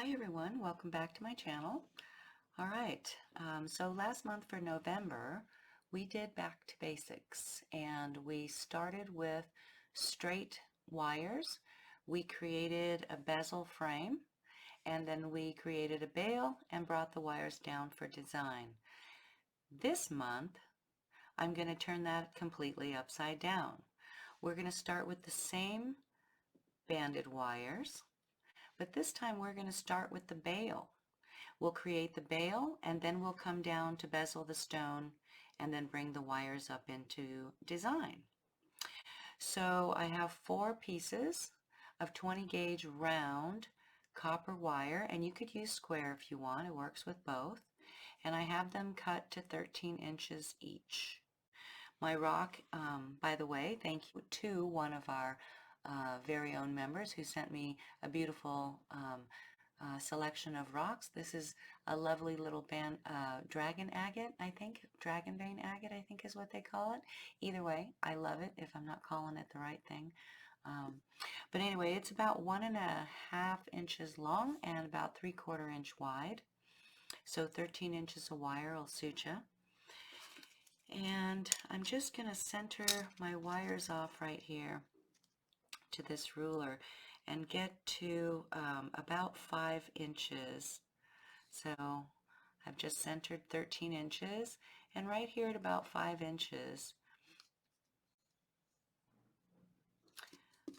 Hi everyone, welcome back to my channel. All right, so last month for November, we did back to basics and we started with straight wires. We created a bezel frame and then we created a bale and brought the wires down for design. This month, I'm going to turn that completely upside down. We're going to start with the same banded wires, but this time we're going to start with the bale. We'll create the bale and then we'll come down to bezel the stone and then bring the wires up into design. So I have 4 pieces of 20 gauge round copper wire, and you could use square if you want, it works with both, and I have them cut to 13 inches each. My rock, by the way, thank you to one of our very own members who sent me a beautiful selection of rocks. This is a lovely little dragon agate, I think. Dragon vein agate, I think is what they call it. Either way, I love it if I'm not calling it the right thing. But anyway, it's about 1.5 inches long and about 3/4 inch wide. So 13 inches of wire will suit you. And I'm just going to center my wires off right here to this ruler and get to about 5 inches. So I've just centered 13 inches, and right here at about 5 inches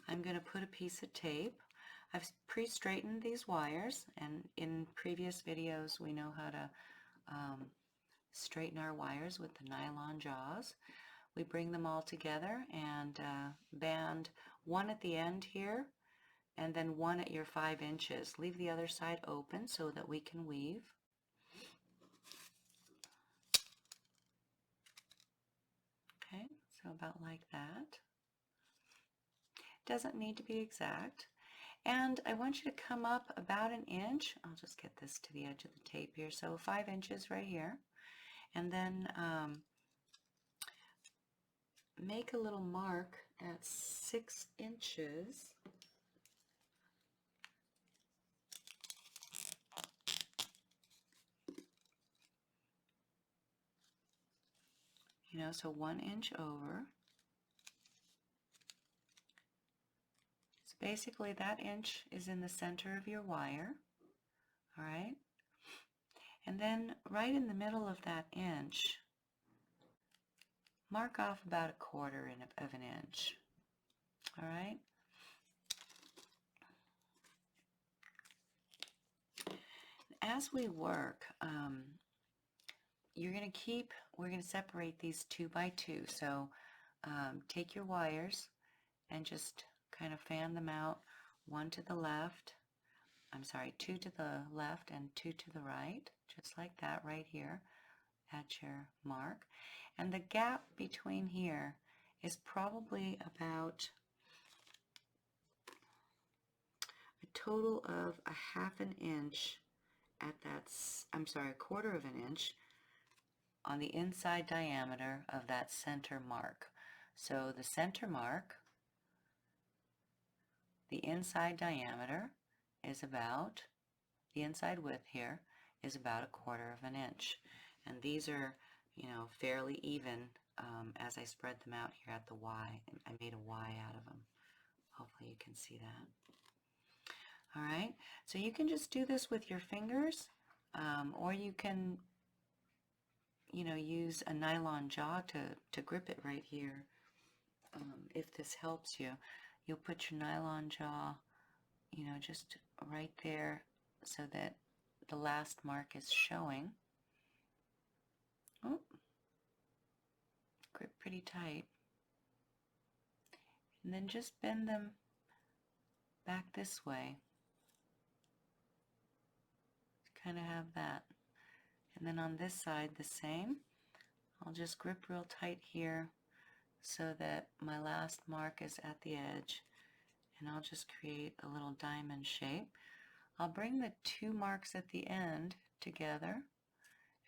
I'm going to put a piece of tape. I've pre-straightened these wires, and in previous videos we know how to straighten our wires with the nylon jaws. We bring them all together and band one at the end here and then one at your 5 inches. Leave the other side open so that we can weave. Okay, so about like that. Doesn't need to be exact. And I want you to come up about 1 inch. I'll just get this to the edge of the tape here. So 5 inches right here. And then make a little mark at 6 inches. You know, so 1 inch over. So basically that inch is in the center of your wire. All right. And then right in the middle of that inch, mark off about 1/4 of an inch. All right. As we work, we're going to separate these 2 by 2. So take your wires and just kind of fan them out, 2 to the left and 2 to the right, just like that right here at your mark. And the gap between here is probably about a total of 1/2 inch at that, 1/4 of an inch on the inside diameter of that center mark. So the center mark, the inside diameter is about, the inside width here is about 1/4 of an inch. And these are, you know, fairly even as I spread them out here at the Y. I made a Y out of them. Hopefully you can see that. All right, so you can just do this with your fingers, or you can, you know, use a nylon jaw to grip it right here. If this helps you, you'll put your nylon jaw, you know, just right there so that the last mark is showing. Oh, grip pretty tight. And then just bend them back this way. Kind of have that. And then on this side the same. I'll just grip real tight here so that my last mark is at the edge, and I'll just create a little diamond shape. I'll bring the 2 marks at the end together,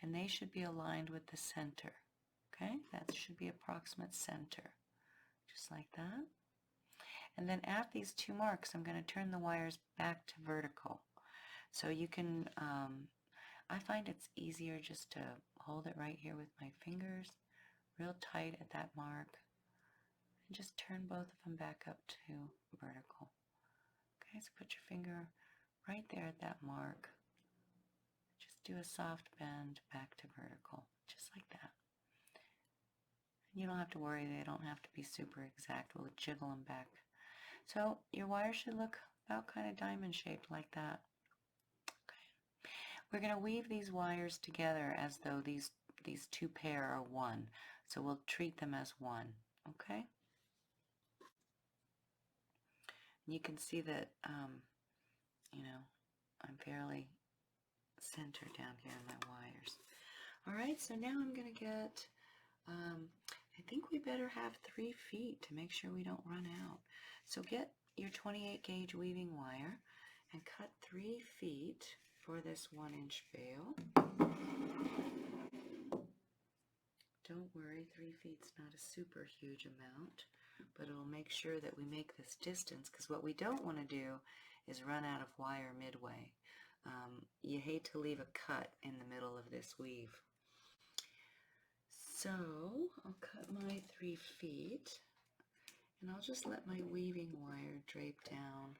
and they should be aligned with the center. Okay, that should be approximate center, just like that. And then at these 2 marks I'm going to turn the wires back to vertical. So you can, I find it's easier just to hold it right here with my fingers, real tight at that mark, and just turn both of them back up to vertical. Okay, so put your finger right there at that mark. Just do a soft bend back to vertical, just like that. You don't have to worry, they don't have to be super exact. We'll jiggle them back. So your wire should look about kind of diamond shaped like that. Okay. We're going to weave these wires together as though these two pair are one. So we'll treat them as one. Okay? You can see that, I'm fairly centered down here in my wires. All right, so now I'm going to get, I think we better have 3 feet to make sure we don't run out. So get your 28 gauge weaving wire and cut 3 feet for this 1-inch bale. Don't worry, 3 feet's not a super huge amount, but it'll make sure that we make this distance, because what we don't want to do is run out of wire midway. You hate to leave a cut in the middle of this weave. So I'll cut my 3 feet, and I'll just let my weaving wire drape down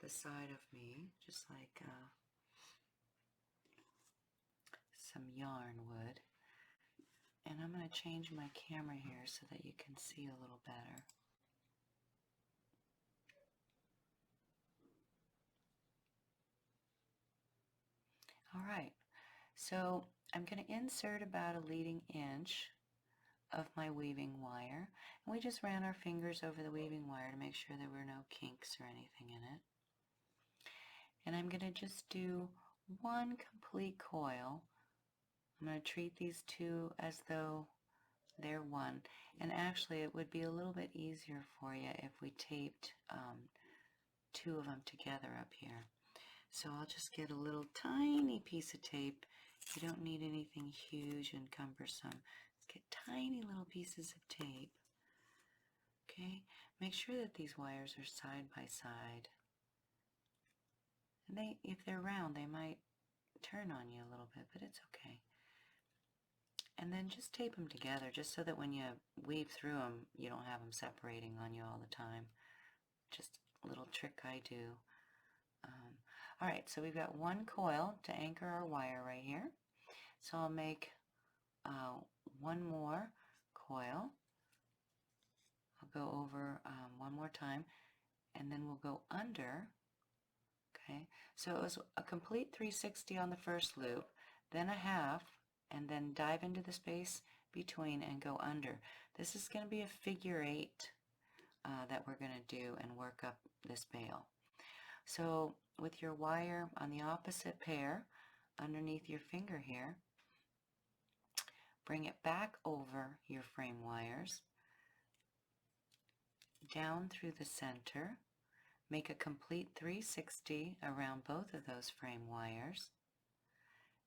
the side of me, just like some yarn would. And I'm going to change my camera here so that you can see a little better. All right, so I'm going to insert about a leading inch of my weaving wire. And we just ran our fingers over the weaving wire to make sure there were no kinks or anything in it. And I'm going to just do one complete coil. I'm going to treat these two as though they're one. And actually it would be a little bit easier for you if we taped 2 of them together up here. So I'll just get a little tiny piece of tape. You don't need anything huge and cumbersome. Just get tiny little pieces of tape. Okay, make sure that these wires are side by side. And if they're round, they might turn on you a little bit, but it's okay. And then just tape them together, just so that when you weave through them, you don't have them separating on you all the time. Just a little trick I do. All right, so we've got 1 coil to anchor our wire right here. So I'll make 1 more coil. I'll go over 1 more time, and then we'll go under. Okay, so it was a complete 360 on the first loop, then a half, and then dive into the space between and go under. This is going to be a figure 8 that we're going to do and work up this bale. So with your wire on the opposite pair underneath your finger here, bring it back over your frame wires, down through the center, make a complete 360 around both of those frame wires,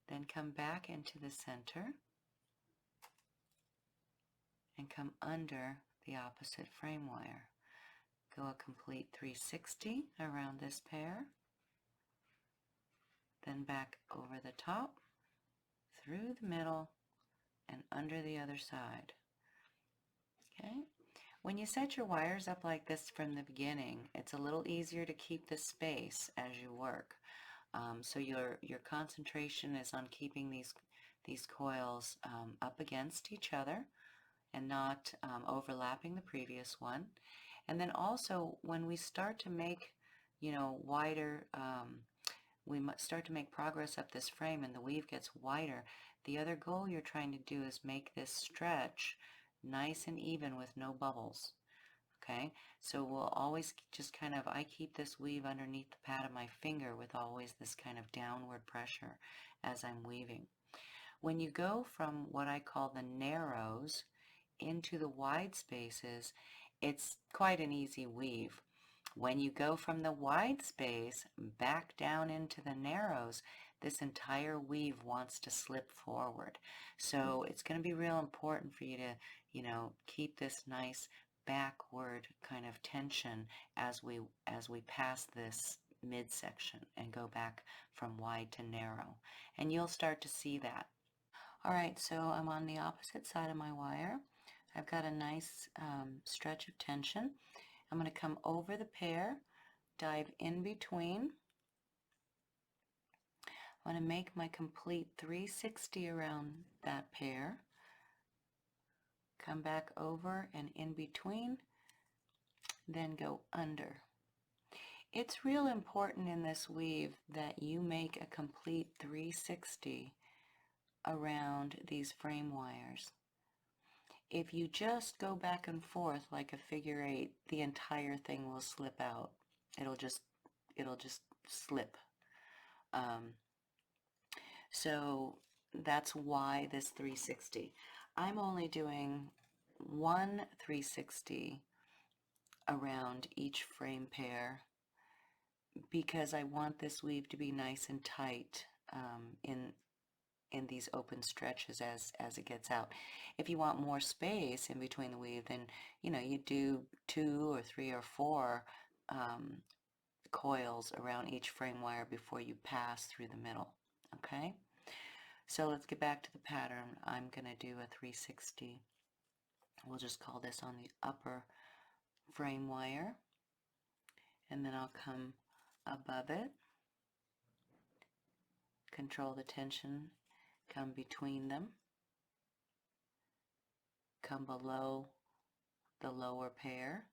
then come back into the center and come under the opposite frame wire. Go a complete 360 around this pair, then back over the top, through the middle, and under the other side. Okay? When you set your wires up like this from the beginning, it's a little easier to keep the space as you work. So your concentration is on keeping these coils up against each other and not overlapping the previous one. And then also when we start to make, wider, we start to make progress up this frame and the weave gets wider, the other goal you're trying to do is make this stretch nice and even with no bubbles. Okay, so we'll always just kind of, I keep this weave underneath the pad of my finger with always this kind of downward pressure as I'm weaving. When you go from what I call the narrows into the wide spaces, it's quite an easy weave. When you go from the wide space back down into the narrows, this entire weave wants to slip forward. So it's going to be real important for you to, keep this nice backward kind of tension as we pass this midsection and go back from wide to narrow. And you'll start to see that. All right, so I'm on the opposite side of my wire. I've got a nice stretch of tension. I'm going to come over the pair, dive in between. I'm going to make my complete 360 around that pair. Come back over and in between, then go under. It's real important in this weave that you make a complete 360 around these frame wires. If you just go back and forth like a figure eight, the entire thing will slip out. It'll just slip. So that's why this 360. I'm only doing one 360 around each frame pair because I want this weave to be nice and tight in these open stretches as it gets out. If you want more space in between the weave, then you do 2 or 3 or 4 coils around each frame wire before you pass through the middle. Okay, so let's get back to the pattern. I'm going to do a 360. We'll just call this on the upper frame wire, and then I'll come above it, control the tension, come between them, come below the lower pair,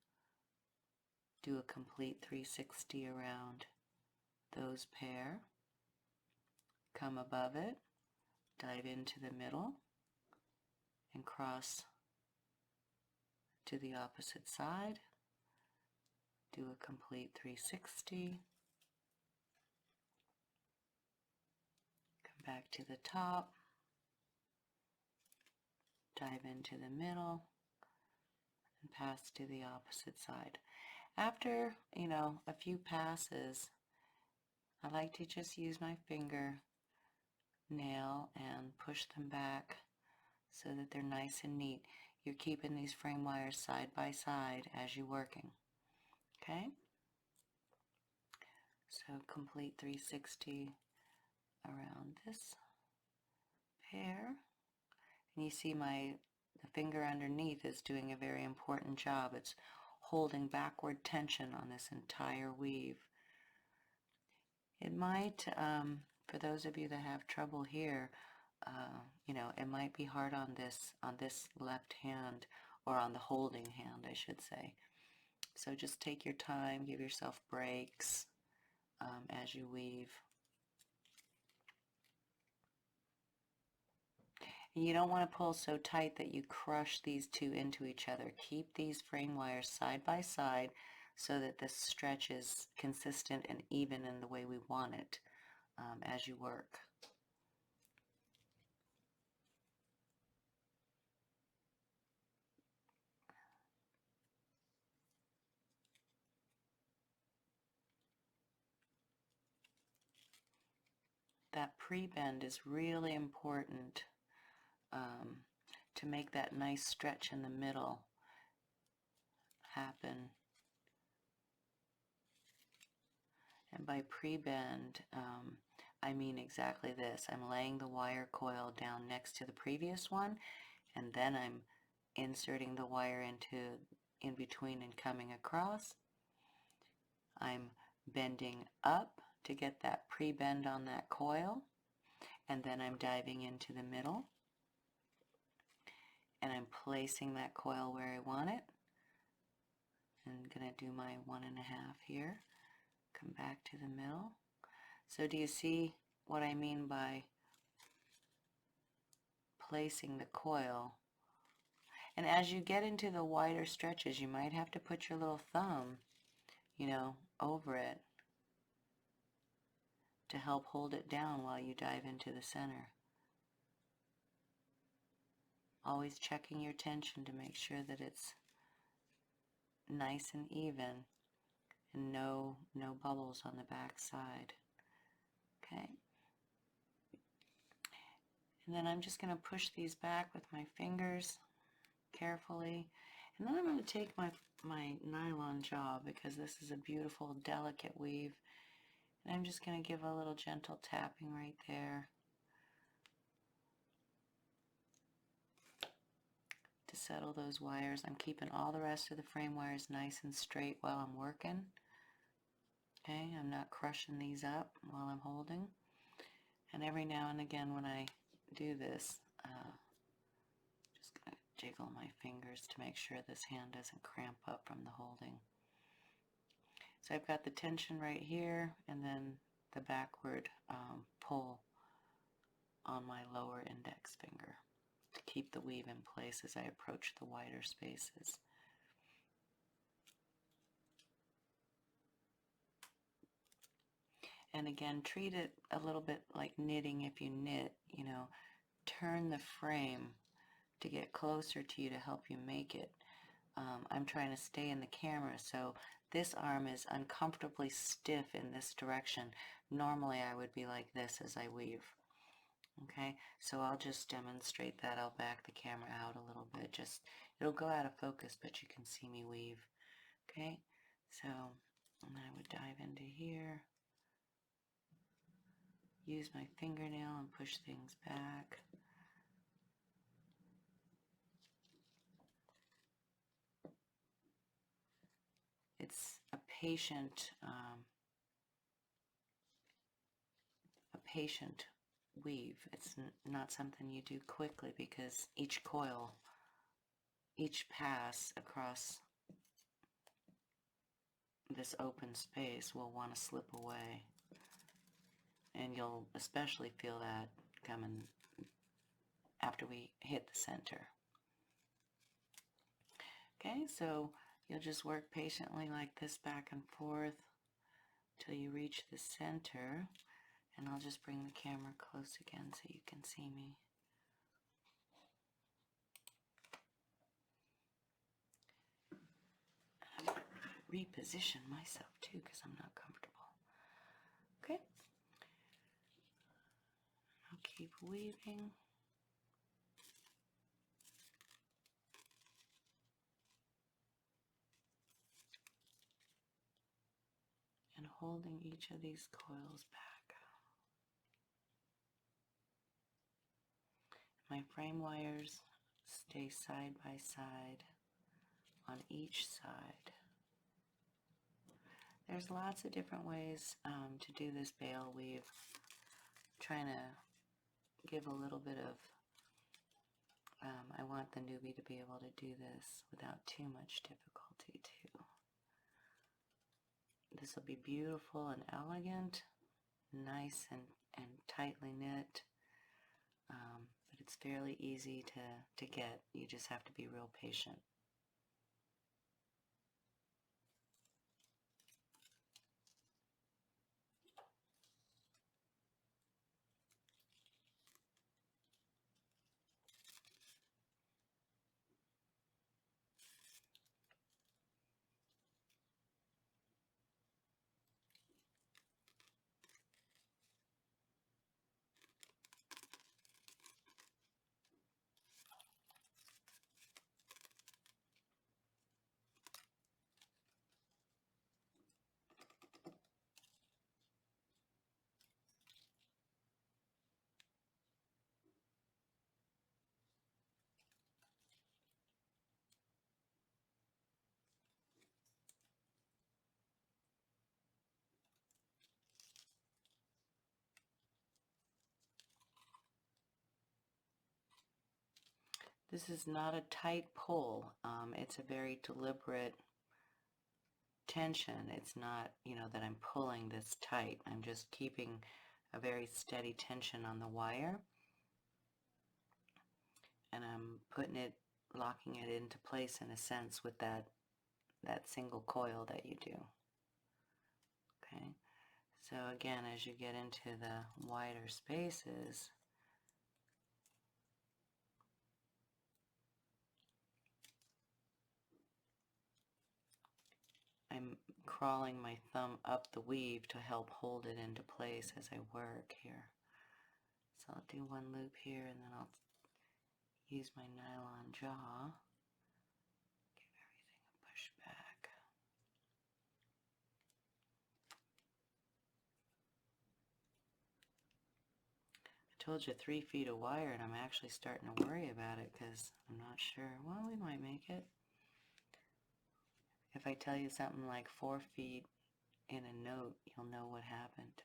do a complete 360 around those pair, come above it, dive into the middle, and cross to the opposite side, do a complete 360, come back to the top, dive into the middle, and pass to the opposite side. After, a few passes, I like to just use my finger nail and push them back so that they're nice and neat. You're keeping these frame wires side by side as you're working. Okay? So complete 360 around this pair. And you see the finger underneath is doing a very important job. It's holding backward tension on this entire weave. It might, for those of you that have trouble here, it might be hard on this left hand, or on the holding hand, I should say. So just take your time, give yourself breaks as you weave. And you don't want to pull so tight that you crush these two into each other. Keep these frame wires side by side so that the stretch is consistent and even in the way we want it as you work. That pre-bend is really important to make that nice stretch in the middle happen. And by pre-bend, I mean exactly this. I'm laying the wire coil down next to the previous one, and then I'm inserting the wire in between and coming across. I'm bending up to get that pre-bend on that coil, and then I'm diving into the middle, and I'm placing that coil where I want it. I'm going to do my 1.5 here, come back to the middle. So do you see what I mean by placing the coil? And as you get into the wider stretches, you might have to put your little thumb, over it to help hold it down while you dive into the center. Always checking your tension to make sure that it's nice and even and no bubbles on the back side. Okay? And then I'm just going to push these back with my fingers carefully. And then I'm going to take my nylon jaw, because this is a beautiful, delicate weave. And I'm just going to give a little gentle tapping right there to settle those wires. I'm keeping all the rest of the frame wires nice and straight while I'm working. Okay, I'm not crushing these up while I'm holding. And every now and again when I do this, just going to jiggle my fingers to make sure this hand doesn't cramp up from the holding. So I've got the tension right here, and then the backward pull on my lower index finger to keep the weave in place as I approach the wider spaces. And again, treat it a little bit like knitting if you knit, you know, turn the frame to get closer to you to help you make it. I'm trying to stay in the camera, so this arm is uncomfortably stiff in this direction. Normally I would be like this as I weave. Okay, so I'll just demonstrate that. I'll back the camera out a little bit. Just, it'll go out of focus, but you can see me weave. Okay, so and I would dive into here, use my fingernail and push things back. It's a patient weave. It's not something you do quickly because each coil, each pass across this open space will want to slip away. And you'll especially feel that coming after we hit the center. Okay, so you'll just work patiently like this back and forth till you reach the center. And I'll just bring the camera close again so you can see me. I'm going to reposition myself too because I'm not comfortable. Okay. I'll keep weaving. And holding each of these coils back. My frame wires stay side by side on each side. There's lots of different ways to do this Bale weave. I'm trying to give a little bit of, I want the newbie to be able to do this without too much difficulty too. This will be beautiful and elegant, nice and tightly knit, but it's fairly easy to get. You just have to be real patient. This is not a tight pull. It's a very deliberate tension. It's not, you know, that I'm pulling this tight. I'm just keeping a very steady tension on the wire. And I'm putting it, locking it into place in a sense with that single coil that you do. Okay. So again, as you get into the wider spaces, I'm crawling my thumb up the weave to help hold it into place as I work here. So I'll do one loop here and then I'll use my nylon jaw, give everything a push back. Told you 3 feet of wire, and I'm actually starting to worry about it because I'm not sure. Well, we might make it. If I tell you something like 4 feet in a note, you'll know what happened.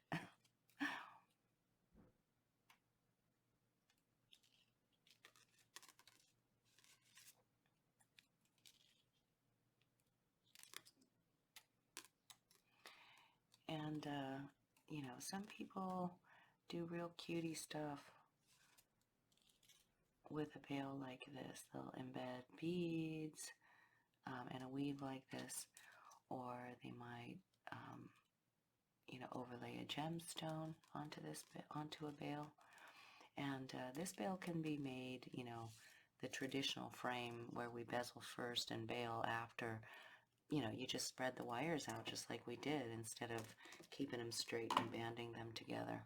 And, you know, some people do real cutie stuff with a bale like this. They'll embed beads and a weave like this, or they might, you know, overlay a gemstone onto a bale. And this bale can be made, you know, the traditional frame where we bezel first and bale after. You know, you just spread the wires out just like we did instead of keeping them straight and banding them together.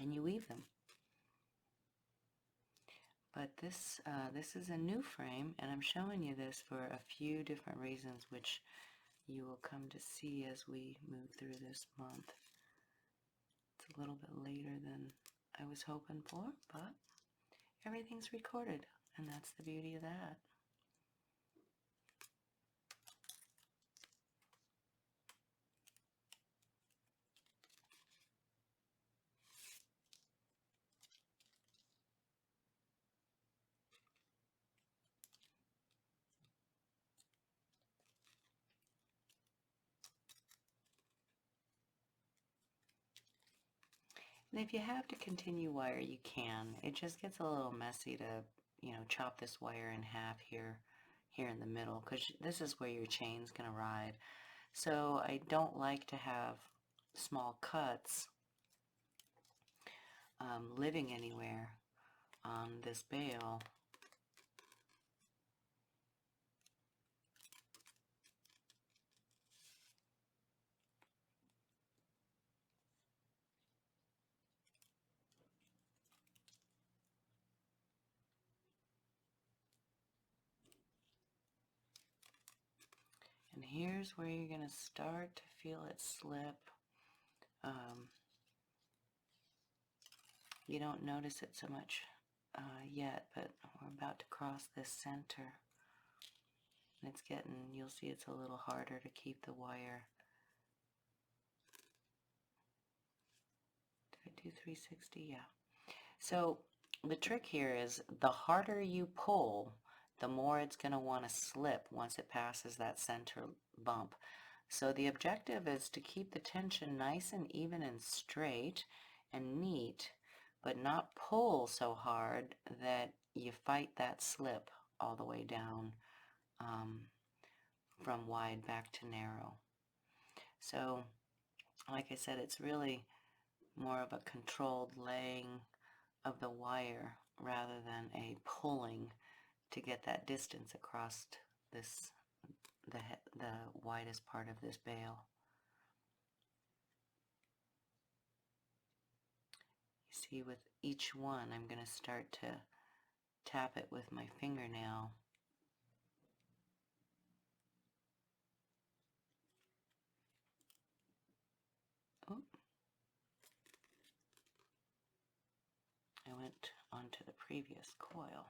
And you weave them. But this is a new frame, and I'm showing you this for a few different reasons, which you will come to see as we move through this month. It's a little bit later than I was hoping for, but everything's recorded, and that's the beauty of that. And if you have to continue wire, you can. It just gets a little messy to, you know, chop this wire in half here in the middle, because this is where your chain's going to ride. So I don't like to have small cuts living anywhere on this bale. And here's where you're going to start to feel it slip. You don't notice it so much yet, but we're about to cross this center. And it's getting, you'll see it's a little harder to keep the wire. Did I do 360? Yeah. So the trick here is the harder you pull, the more it's going to want to slip once it passes that center bump. So the objective is to keep the tension nice and even and straight and neat, but not pull so hard that you fight that slip all the way down from wide back to narrow. So like I said, it's really more of a controlled laying of the wire rather than a pulling to get that distance across this the widest part of this bale. You see, with each one I'm going to start to tap it with my fingernail. Oh, I went onto the previous coil.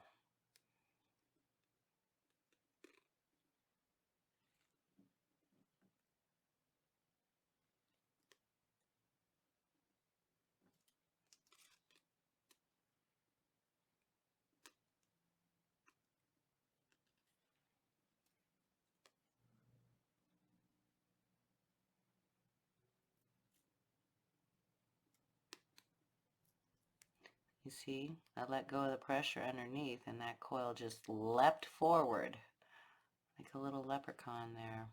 You see, I let go of the pressure underneath and that coil just leapt forward like a little leprechaun there.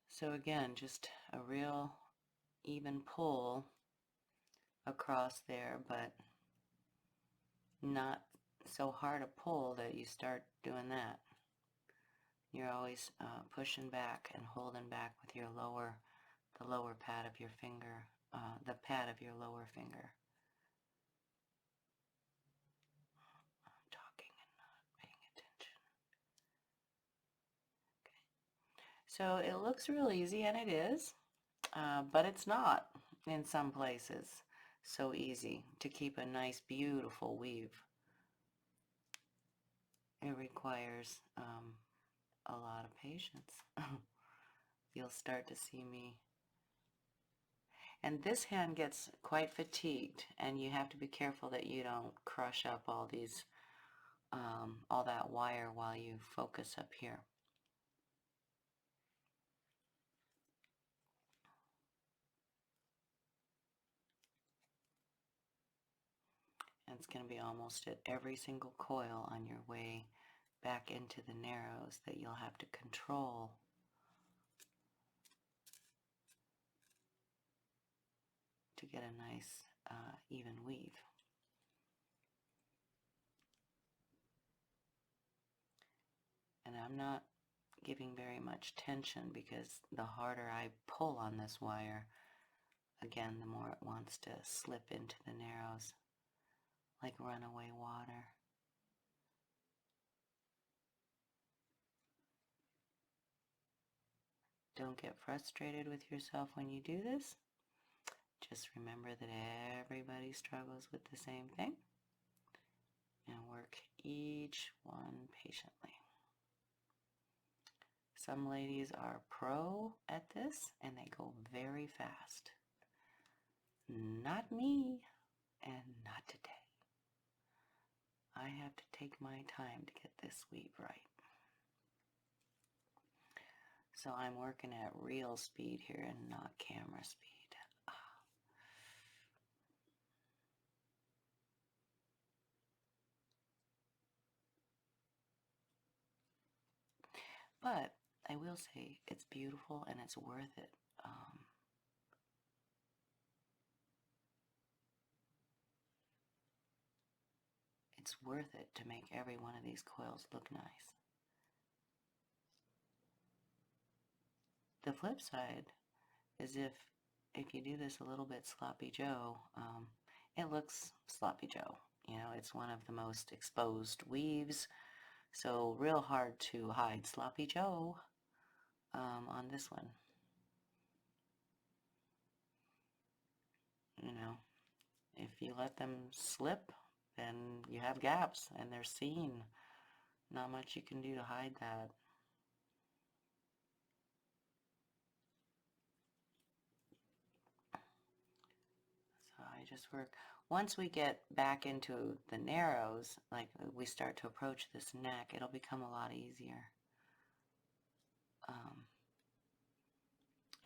So again, just a real even pull across there, but not so hard a pull that you start doing that. You're always pushing back and holding back with your the lower pad of your finger, the pad of your lower finger. I'm talking and not paying attention. So it looks real easy, and it is, but it's not in some places so easy to keep a nice, beautiful weave. It requires a lot of patience. You'll start to see me. And this hand gets quite fatigued, and you have to be careful that you don't crush up all these, all that wire while you focus up here. And it's going to be almost at every single coil on your way back into the narrows that you'll have to control to get a nice even weave. And I'm not giving very much tension because the harder I pull on this wire, again, the more it wants to slip into the narrows like runaway water. Don't get frustrated with yourself when you do this. Just remember that everybody struggles with the same thing, and work each one patiently. Some ladies are pro at this and they go very fast. Not me, and not today. I have to take my time to get this weave right. So I'm working at real speed here and not camera speed. But I will say it's beautiful and it's worth it. It's worth it to make every one of these coils look nice. The flip side is if you do this a little bit sloppy Joe, it looks sloppy Joe. You know, it's one of the most exposed weaves, so real hard to hide sloppy Joe on this one. You know, if you let them slip, then you have gaps and they're seen. Not much you can do to hide that. So I just work. Once we get back into the narrows, like we start to approach this neck, it'll become a lot easier.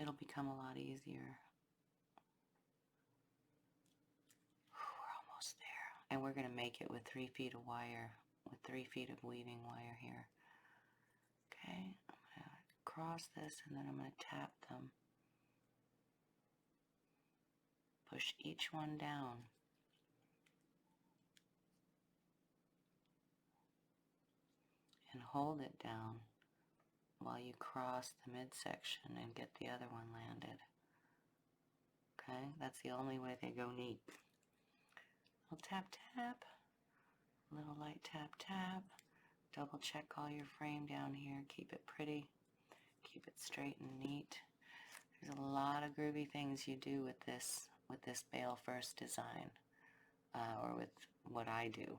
It'll become a lot easier. We're almost there. And we're going to make it with 3 feet of wire, with 3 feet of weaving wire here. Okay, I'm going to cross this and then I'm going to tap them. Push each one down. And hold it down while you cross the midsection and get the other one landed. Okay, that's the only way they go neat. Little tap tap, little light tap tap. Double check all your frame down here. Keep it pretty. Keep it straight and neat. There's a lot of groovy things you do with this Bale first design, or with what I do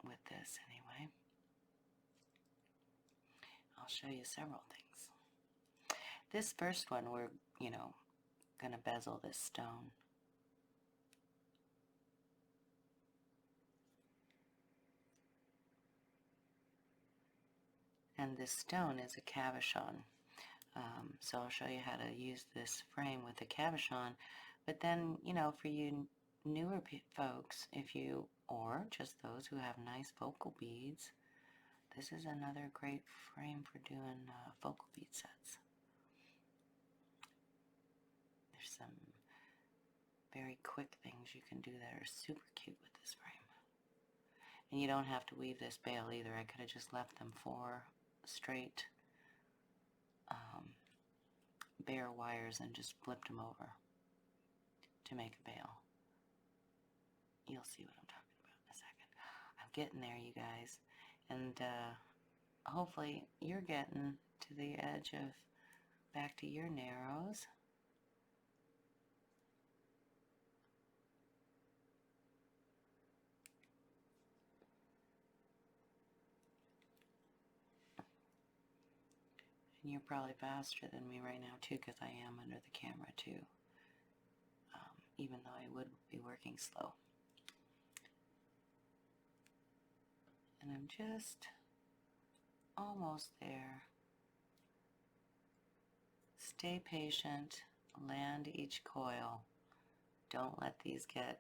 with this anyway. I'll show you several things. This first one, we're, going to bezel this stone. And this stone is a cabochon. So I'll show you how to use this frame with the cabochon. But then, for you newer folks, or just those who have nice focal beads, this is another great frame for doing focal bead sets. There's some very quick things you can do that are super cute with this frame. And you don't have to weave this Bale either. I could have just left them 4 straight bare wires and just flipped them over to make a Bale. You'll see what I'm talking about in a second. I'm getting there, you guys. And hopefully you're getting to the edge of back to your narrows. And you're probably faster than me right now too, because I am under the camera too, even though I would be working slow. And I'm just almost there. Stay patient, land each coil. Don't let these get,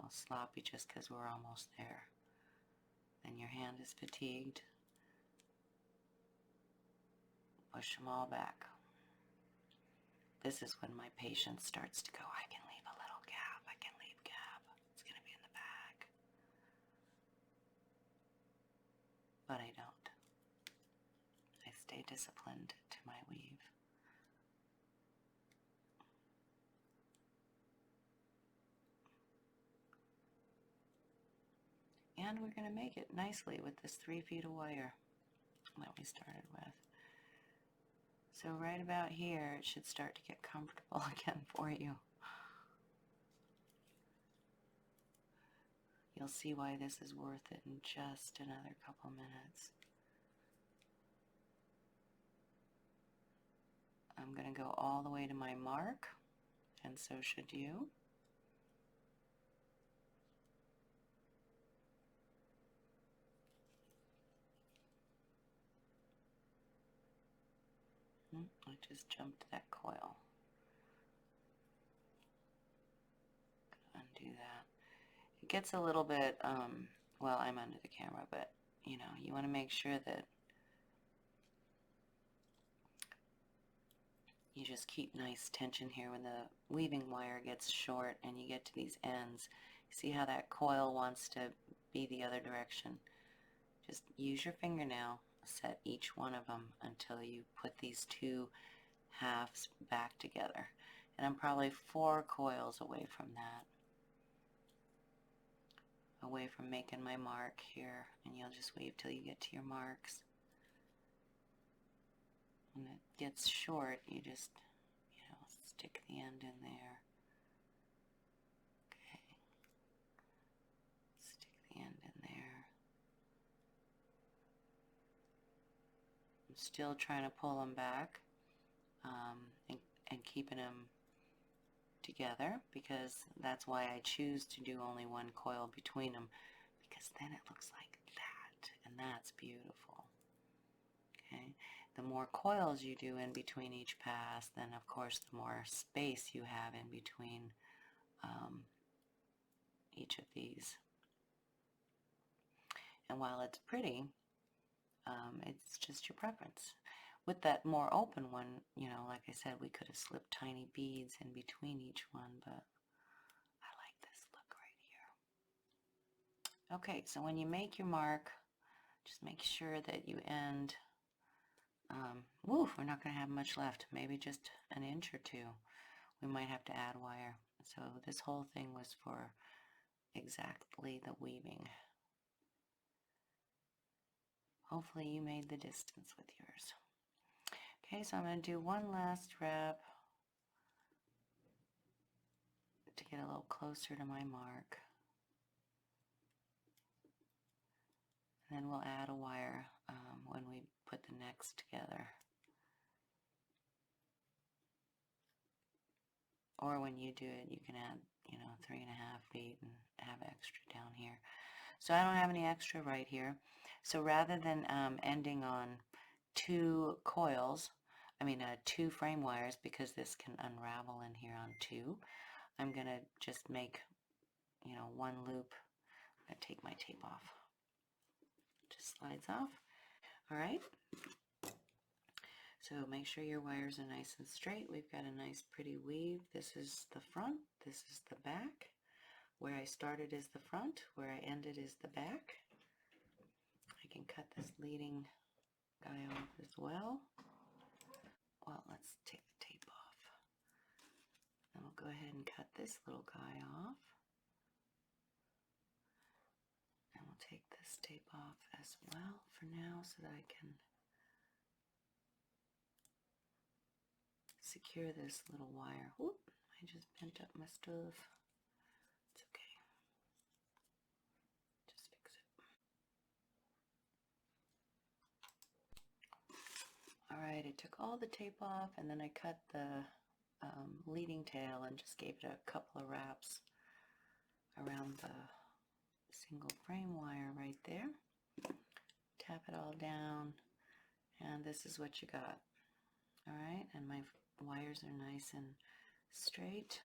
sloppy just because we're almost there. Then your hand is fatigued. Push them all back. This is when my patience starts to go, I can leave a little gap, I can leave gap. It's going to be in the back. But I don't. I stay disciplined to my weave. And we're going to make it nicely with this 3 feet of wire that we started with. So right about here, it should start to get comfortable again for you. You'll see why this is worth it in just another couple minutes. I'm going to go all the way to my mark, and so should you. I just jumped that coil. Undo that. It gets a little bit, well, I'm under the camera, but you want to make sure that you just keep nice tension here when the weaving wire gets short and you get to these ends. See how that coil wants to be the other direction. Just use your fingernail, set each one of them until you put these 2 halves back together. And I'm probably 4 coils away from that. Away from making my mark here, and you'll just weave till you get to your marks. When it gets short, you just, stick the end in there. Okay. Stick the end in there. I'm still trying to pull them back and keeping them together, because that's why I choose to do only 1 coil between them, because then it looks like that, and that's beautiful. Okay, the more coils you do in between each pass, then of course the more space you have in between each of these. And while it's pretty, it's just your preference. With that more open one, like I said, we could have slipped tiny beads in between each one, but I like this look right here. Okay, so when you make your mark, just make sure that you end, we're not going to have much left, maybe just an inch or 2. We might have to add wire. So this whole thing was for exactly the weaving. Hopefully you made the distance with yours. Okay, so I'm going to do one last wrap to get a little closer to my mark. And then we'll add a wire when we put the next together. Or when you do it, you can add, 3.5 feet and have extra down here. So I don't have any extra right here. So rather than ending on 2 coils, 2 frame wires, because this can unravel in here on 2, I'm going to just make, 1 loop. I'm going to take my tape off. Just slides off. All right. So make sure your wires are nice and straight. We've got a nice pretty weave. This is the front. This is the back. Where I started is the front. Where I ended is the back. I can cut this leading guy off as well. Well, let's take the tape off. And we'll go ahead and cut this little guy off. And we'll take this tape off as well for now so that I can secure this little wire. Whoop, I just bent up my stuff. It's okay. Just fix it. Alright, I took all the tape off and then I cut the leading tail and just gave it a couple of wraps around the single frame wire right there. Tap it all down and this is what you got. Alright, and my wires are nice and straight.